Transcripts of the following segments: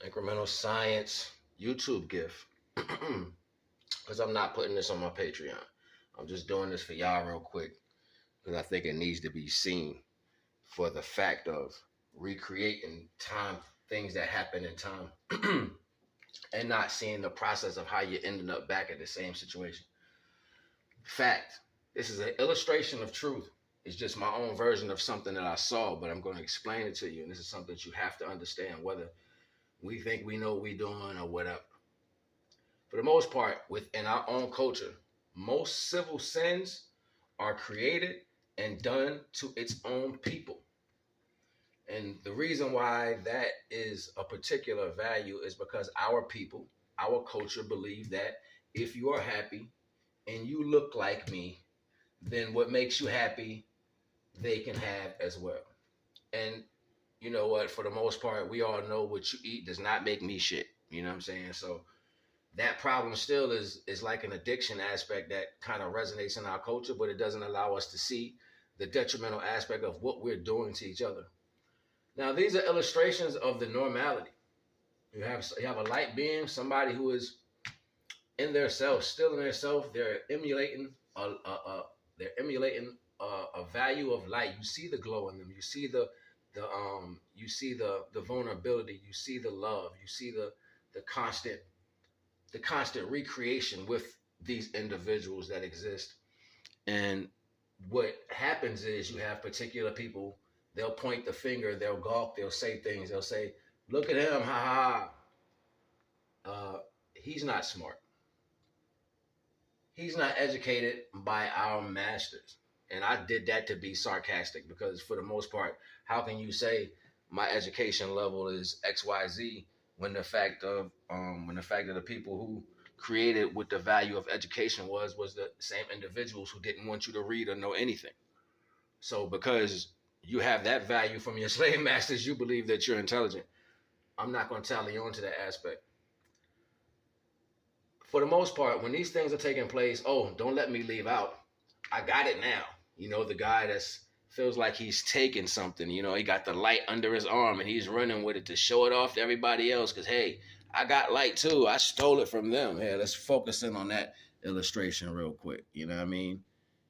Incremental Science YouTube gift. Because I'm not putting this on my Patreon. I'm just doing this for y'all real quick because I think it needs to be seen for the fact of recreating time, things that happen in time, and not seeing the process of how you're ending up back at the same situation. Fact. This is an illustration of truth. It's just my own version of something that I saw, but I'm going to explain it to you. And this is something that you have to understand, whether we think we know what we're doing or whatever. For the most part, within our own culture, most civil sins are created and done to its own people. And the reason why that is a particular value is because our people, our culture believe that if you are happy and you look like me, then what makes you happy, they can have as well. And you know what? For the most part, we all know what you eat does not make me shit. You know what I'm saying? So that problem still is like an addiction aspect that kind of resonates in our culture, but it doesn't allow us to see the detrimental aspect of what we're doing to each other. Now, these are illustrations of the normality. You have a light being, somebody who is in their self, still in their self. They're emulating a value of light. You see the glow in them. You see the vulnerability. You see the love. You see the constant recreation with these individuals that exist. And what happens is you have particular people, they'll point the finger, they'll gawk, they'll say things, they'll say, look at him, ha ha. He's not smart. He's not educated by our masters. And I did that to be sarcastic because for the most part, how can you say my education level is XYZ when the fact of the people who created what the value of education was the same individuals who didn't want you to read or know anything. So because you have that value from your slave masters, you believe that you're intelligent. I'm not going to tally on to that aspect. For the most part, when these things are taking place, oh, don't let me leave out. I got it now. You know, the guy that's feels like he's taking something. You know, he got the light under his arm and he's running with it to show it off to everybody else because, hey, I got light too. I stole it from them. Hey, let's focus in on that illustration real quick. You know what I mean?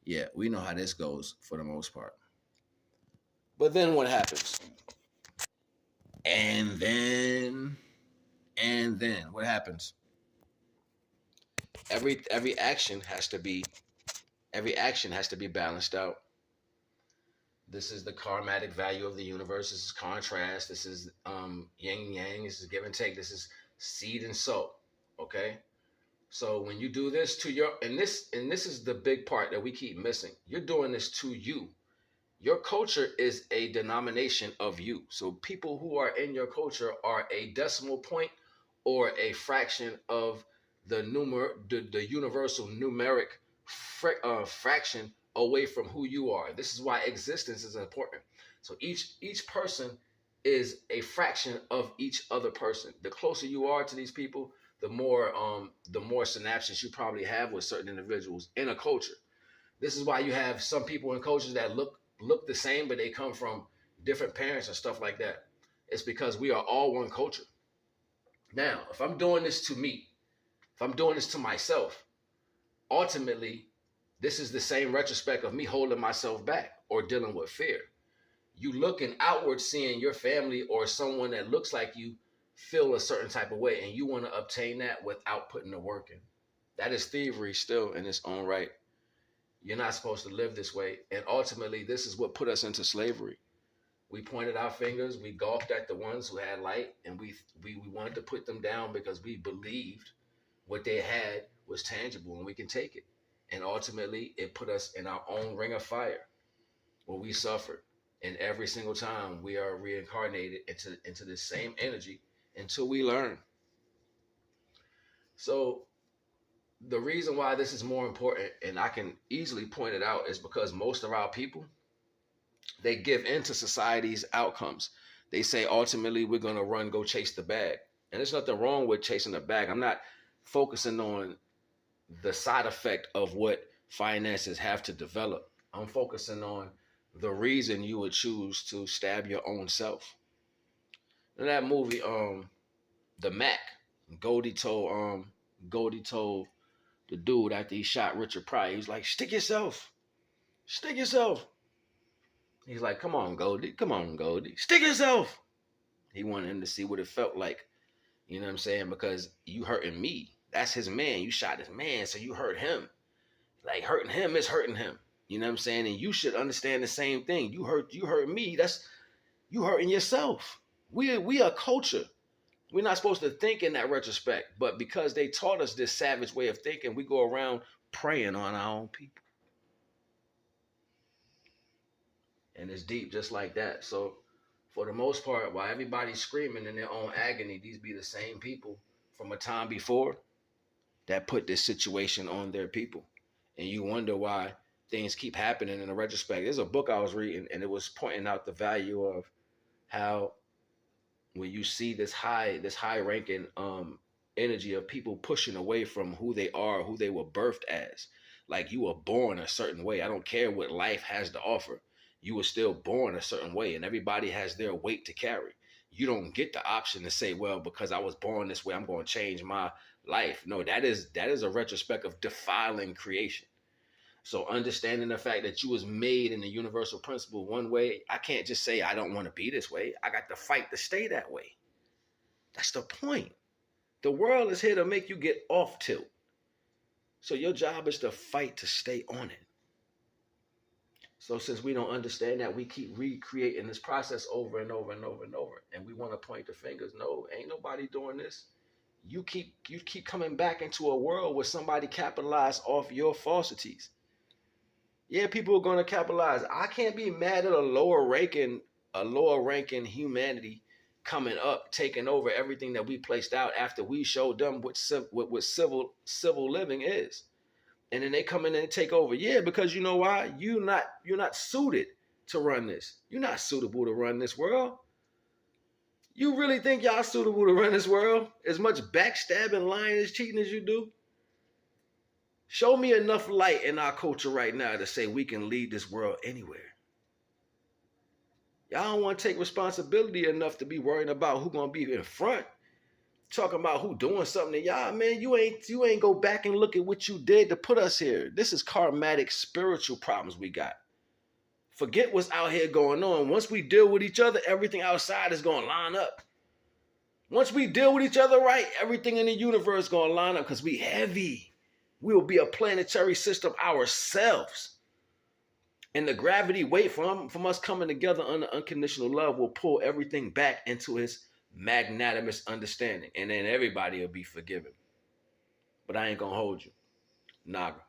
Yeah, we know how this goes for the most part. But then what happens? And then what happens? Every action has to be balanced out. This is the karmatic value of the universe. This is contrast. This is yin yang. This is give and take. This is seed and sow. Okay. So when you do this to your and this is the big part that we keep missing. You're doing this to you. Your culture is a denomination of you. So people who are in your culture are a decimal point or a fraction of the universal numeric fraction away from who you are. This is why existence is important. So each person is a fraction of each other person. The closer you are to these people, the more synapses you probably have with certain individuals in a culture. This is why you have some people in cultures that look the same, but they come from different parents and stuff like that. It's because we are all one culture. Now, if I'm doing this to me, if I'm doing this to myself, ultimately, this is the same retrospect of me holding myself back or dealing with fear. You looking outward, seeing your family or someone that looks like you feel a certain type of way, and you want to obtain that without putting the work in. That is thievery still in its own right. You're not supposed to live this way. And ultimately, this is what put us into slavery. We pointed our fingers, we gawked at the ones who had light, and we wanted to put them down because we believed what they had was tangible and we can take it. And ultimately, it put us in our own ring of fire where we suffered. And every single time we are reincarnated into the same energy until we learn. So the reason why this is more important, and I can easily point it out, is because most of our people, they give into society's outcomes. They say, ultimately, we're going to go chase the bag. And there's nothing wrong with chasing the bag. I'm not focusing on the side effect of what finances have to develop. I'm focusing on the reason you would choose to stab your own self. In that movie, the Mac. Goldie told the dude after he shot Richard Pryor, he was like, stick yourself. Stick yourself. He's like, come on, Goldie. Stick yourself. He wanted him to see what it felt like. You know what I'm saying? Because you hurting me. That's his man. You shot his man, so you hurt him. Like hurting him is hurting him. You know what I'm saying? And you should understand the same thing. You hurt me. That's you hurting yourself. We are culture. We're not supposed to think in that retrospect, but because they taught us this savage way of thinking, we go around preying on our own people. And it's deep just like that. So for the most part, while everybody's screaming in their own agony, these be the same people from a time before that put this situation on their people. And you wonder why things keep happening in a retrospect. There's a book I was reading, and it was pointing out the value of how when you see this high ranking energy of people pushing away from who they are, who they were birthed as. Like you were born a certain way. I don't care what life has to offer. You were still born a certain way, and everybody has their weight to carry. You don't get the option to say, well, because I was born this way, I'm going to change my life. No, that is a retrospect of defiling creation. So understanding the fact that you was made in the universal principle one way, I can't just say I don't want to be this way. I got to fight to stay that way. That's the point. The world is here to make you get off tilt. So your job is to fight to stay on it. So since we don't understand that, we keep recreating this process over and over and over and over. And we want to point the fingers. No, ain't nobody doing this. You keep coming back into a world where somebody capitalized off your falsities. Yeah, people are going to capitalize. I can't be mad at a lower ranking humanity coming up, taking over everything that we placed out after we showed them what civil living is. And then they come in and take over. Yeah, because you know why? You're not suited to run this. You're not suitable to run this world. You really think y'all suitable to run this world? As much backstabbing, lying, and cheating as you do? Show me enough light in our culture right now to say we can lead this world anywhere. Y'all don't want to take responsibility enough to be worrying about who's going to be in front. Talking about who doing something to y'all, man. You ain't go back and look at what you did to put us here. This is karmatic spiritual problems we got. Forget what's out here going on. Once we deal with each other, everything outside is going to line up. Once we deal with each other right, everything in the universe is going to line up because we heavy. We will be a planetary system ourselves. And the gravity weight from us coming together under unconditional love will pull everything back into its magnanimous understanding. And then everybody will be forgiven. But I ain't going to hold you. Naga.